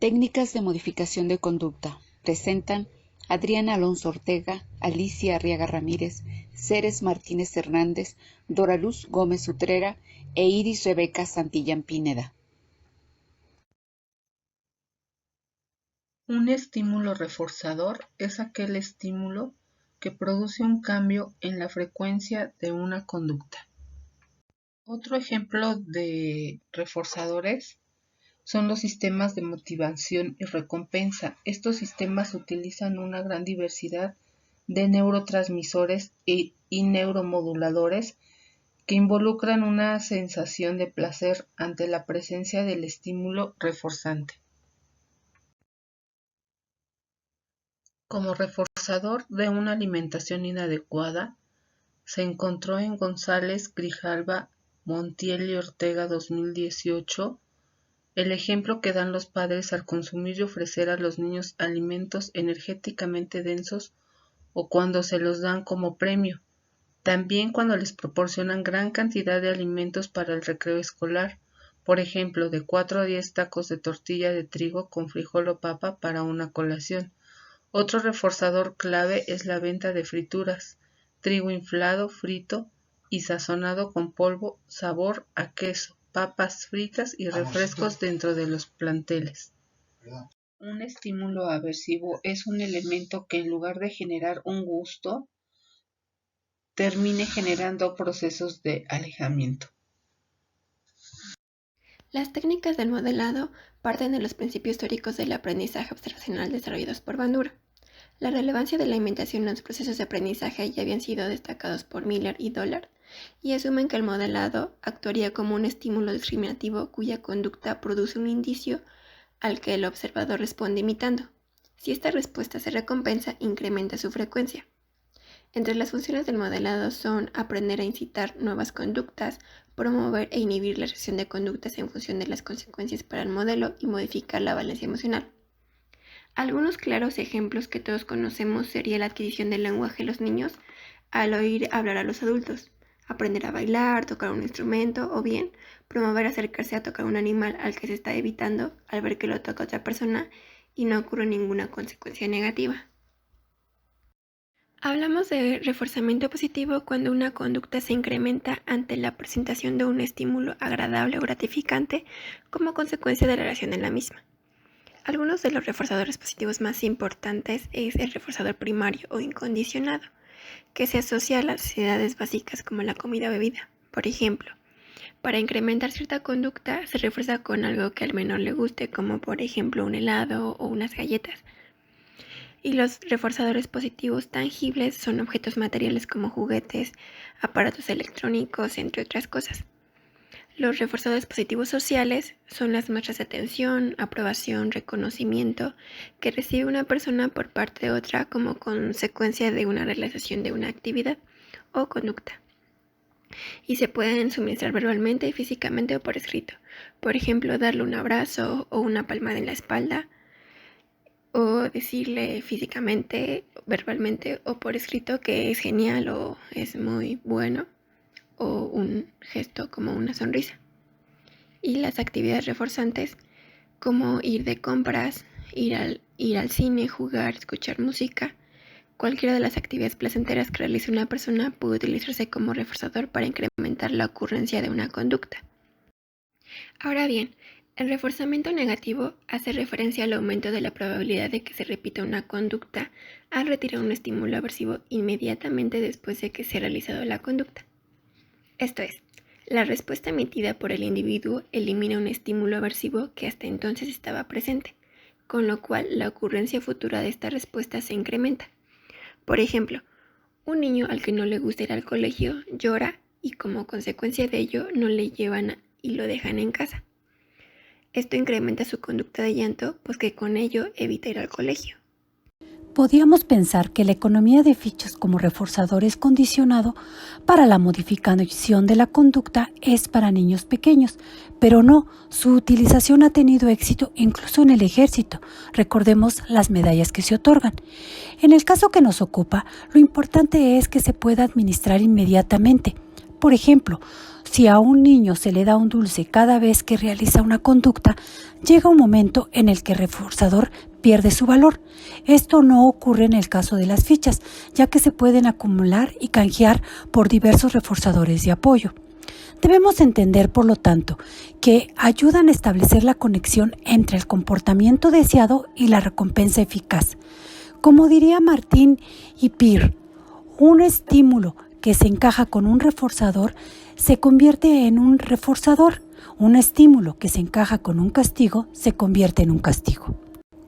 Técnicas de modificación de conducta. Presentan Adriana Alonso Ortega, Alicia Arriaga Ramírez, Ceres Martínez Hernández, Doraluz Gómez Utrera e Iris Rebeca Santillán Pineda. Un estímulo reforzador es aquel estímulo que produce un cambio en la frecuencia de una conducta. Otro ejemplo de reforzadores son los sistemas de motivación y recompensa. Estos sistemas utilizan una gran diversidad de neurotransmisores y neuromoduladores que involucran una sensación de placer ante la presencia del estímulo reforzante. Como reforzador de una alimentación inadecuada, se encontró en González, Grijalva, Montiel y Ortega 2018 el ejemplo que dan los padres al consumir y ofrecer a los niños alimentos energéticamente densos o cuando se los dan como premio. También cuando les proporcionan gran cantidad de alimentos para el recreo escolar, por ejemplo, de 4 a 10 tacos de tortilla de trigo con frijol o papa para una colación. Otro reforzador clave es la venta de frituras, trigo inflado, frito y sazonado con polvo, sabor a queso, papas fritas y refrescos dentro de los planteles. Un estímulo aversivo es un elemento que en lugar de generar un gusto, termine generando procesos de alejamiento. Las técnicas del modelado parten de los principios teóricos del aprendizaje observacional desarrollados por Bandura. La relevancia de la imitación en los procesos de aprendizaje ya habían sido destacados por Miller y Dollard, y asumen que el modelado actuaría como un estímulo discriminativo cuya conducta produce un indicio al que el observador responde imitando. Si esta respuesta se recompensa, incrementa su frecuencia. Entre las funciones del modelado son aprender a incitar nuevas conductas, promover e inhibir la reacción de conductas en función de las consecuencias para el modelo y modificar la valencia emocional. Algunos claros ejemplos que todos conocemos sería la adquisición del lenguaje de los niños al oír hablar a los adultos, aprender a bailar, tocar un instrumento o bien promover acercarse a tocar un animal al que se está evitando al ver que lo toca otra persona y no ocurre ninguna consecuencia negativa. Hablamos de reforzamiento positivo cuando una conducta se incrementa ante la presentación de un estímulo agradable o gratificante como consecuencia de la relación en la misma. Algunos de los reforzadores positivos más importantes es el reforzador primario o incondicionado, que se asocia a las necesidades básicas como la comida o bebida. Por ejemplo, para incrementar cierta conducta se refuerza con algo que al menor le guste, como por ejemplo un helado o unas galletas. Y los reforzadores positivos tangibles son objetos materiales como juguetes, aparatos electrónicos, entre otras cosas. Los reforzadores positivos sociales son las muestras de atención, aprobación, reconocimiento que recibe una persona por parte de otra como consecuencia de una realización de una actividad o conducta. Y se pueden suministrar verbalmente, físicamente o por escrito. Por ejemplo, darle un abrazo o una palmada en la espalda, o decirle físicamente, verbalmente o por escrito que es genial o es muy bueno, o un gesto como una sonrisa. Y las actividades reforzantes como ir de compras, ir al cine, jugar, escuchar música. Cualquiera de las actividades placenteras que realice una persona puede utilizarse como reforzador para incrementar la ocurrencia de una conducta. Ahora bien, el reforzamiento negativo hace referencia al aumento de la probabilidad de que se repita una conducta al retirar un estímulo aversivo inmediatamente después de que se ha realizado la conducta. Esto es, la respuesta emitida por el individuo elimina un estímulo aversivo que hasta entonces estaba presente, con lo cual la ocurrencia futura de esta respuesta se incrementa. Por ejemplo, un niño al que no le gusta ir al colegio llora y como consecuencia de ello no le llevan y lo dejan en casa. Esto incrementa su conducta de llanto, pues que con ello evita ir al colegio. Podríamos pensar que la economía de fichas como reforzador es condicionado para la modificación de la conducta es para niños pequeños, pero no, su utilización ha tenido éxito incluso en el ejército. Recordemos las medallas que se otorgan. En el caso que nos ocupa, lo importante es que se pueda administrar inmediatamente, por ejemplo, si a un niño se le da un dulce cada vez que realiza una conducta, llega un momento en el que el reforzador pierde su valor. Esto no ocurre en el caso de las fichas, ya que se pueden acumular y canjear por diversos reforzadores de apoyo. Debemos entender, por lo tanto, que ayudan a establecer la conexión entre el comportamiento deseado y la recompensa eficaz. Como diría Martin y Peer, un estímulo que se encaja con un reforzador se convierte en un reforzador. Un estímulo que se encaja con un castigo se convierte en un castigo.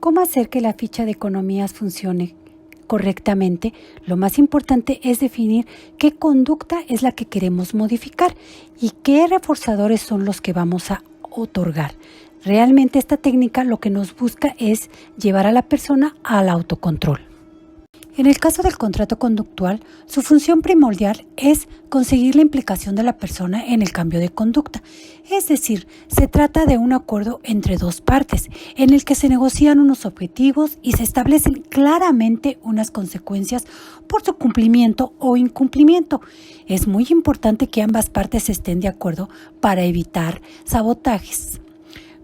¿Cómo hacer que la ficha de economías funcione correctamente? Lo más importante es definir qué conducta es la que queremos modificar y qué reforzadores son los que vamos a otorgar. Realmente esta técnica lo que nos busca es llevar a la persona al autocontrol. En el caso del contrato conductual, su función primordial es conseguir la implicación de la persona en el cambio de conducta. Es decir, se trata de un acuerdo entre dos partes, en el que se negocian unos objetivos y se establecen claramente unas consecuencias por su cumplimiento o incumplimiento. Es muy importante que ambas partes estén de acuerdo para evitar sabotajes.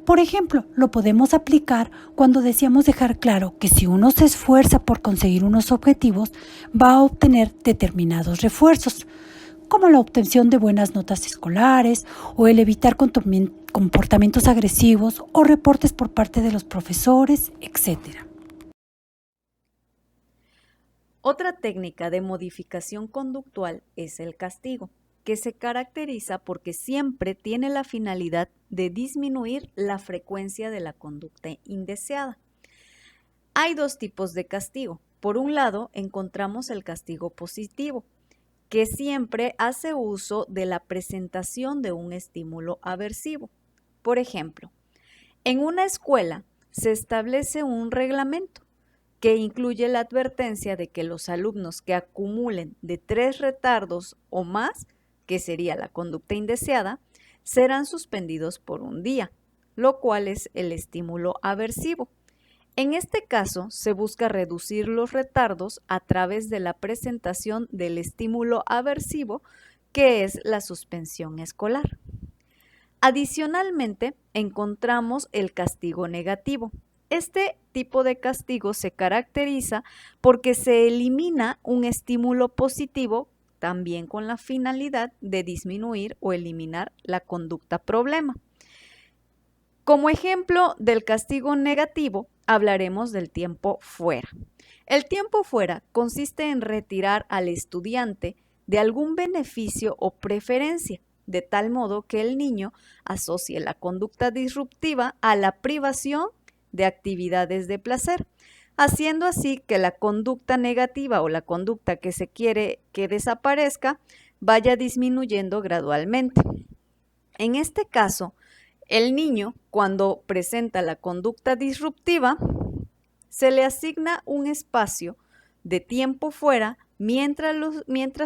Por ejemplo, lo podemos aplicar cuando deseamos dejar claro que si uno se esfuerza por conseguir unos objetivos, va a obtener determinados refuerzos, como la obtención de buenas notas escolares o el evitar comportamientos agresivos o reportes por parte de los profesores, etc. Otra técnica de modificación conductual es el castigo, que se caracteriza porque siempre tiene la finalidad de disminuir la frecuencia de la conducta indeseada. Hay dos tipos de castigo. Por un lado, encontramos el castigo positivo, que siempre hace uso de la presentación de un estímulo aversivo. Por ejemplo, en una escuela se establece un reglamento que incluye la advertencia de que los alumnos que acumulen de 3 retardos o más, que sería la conducta indeseada, serán suspendidos por un día, lo cual es el estímulo aversivo. En este caso, se busca reducir los retardos a través de la presentación del estímulo aversivo, que es la suspensión escolar. Adicionalmente, encontramos el castigo negativo. Este tipo de castigo se caracteriza porque se elimina un estímulo positivo, también con la finalidad de disminuir o eliminar la conducta problema. Como ejemplo del castigo negativo, hablaremos del tiempo fuera. El tiempo fuera consiste en retirar al estudiante de algún beneficio o preferencia, de tal modo que el niño asocie la conducta disruptiva a la privación de actividades de placer, haciendo así que la conducta negativa o la conducta que se quiere que desaparezca vaya disminuyendo gradualmente. En este caso, el niño, cuando presenta la conducta disruptiva, se le asigna un espacio de tiempo fuera mientras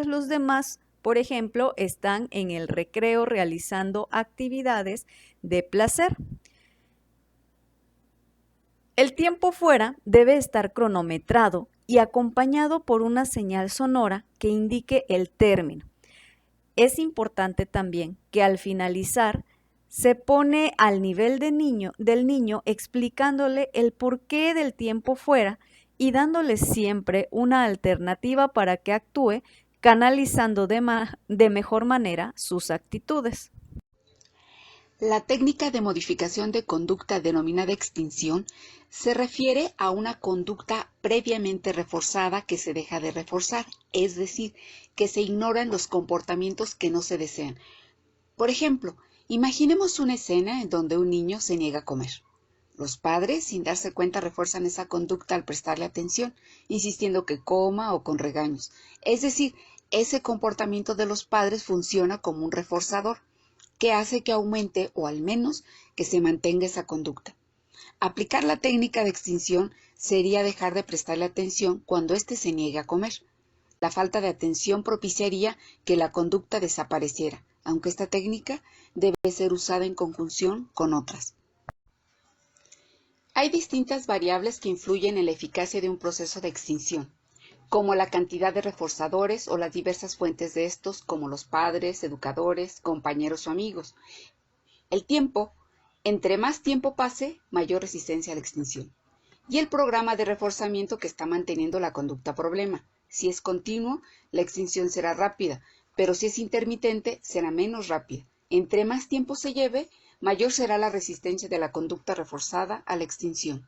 los demás, por ejemplo, están en el recreo realizando actividades de placer. El tiempo fuera debe estar cronometrado y acompañado por una señal sonora que indique el término. Es importante también que al finalizar se pone al nivel del niño explicándole el porqué del tiempo fuera y dándole siempre una alternativa para que actúe, canalizando de mejor manera sus actitudes. La técnica de modificación de conducta denominada extinción se refiere a una conducta previamente reforzada que se deja de reforzar, es decir, que se ignoran los comportamientos que no se desean. Por ejemplo, imaginemos una escena en donde un niño se niega a comer. Los padres, sin darse cuenta, refuerzan esa conducta al prestarle atención, insistiendo que coma o con regaños. Es decir, ese comportamiento de los padres funciona como un reforzador, que hace que aumente o al menos que se mantenga esa conducta. Aplicar la técnica de extinción sería dejar de prestarle atención cuando éste se niegue a comer. La falta de atención propiciaría que la conducta desapareciera, aunque esta técnica debe ser usada en conjunción con otras. Hay distintas variables que influyen en la eficacia de un proceso de extinción. como la cantidad de reforzadores o las diversas fuentes de estos, como los padres, educadores, compañeros o amigos. El tiempo, entre más tiempo pase, mayor resistencia a la extinción. Y el programa de reforzamiento que está manteniendo la conducta problema. Si es continuo, la extinción será rápida, pero si es intermitente, será menos rápida. Entre más tiempo se lleve, mayor será la resistencia de la conducta reforzada a la extinción.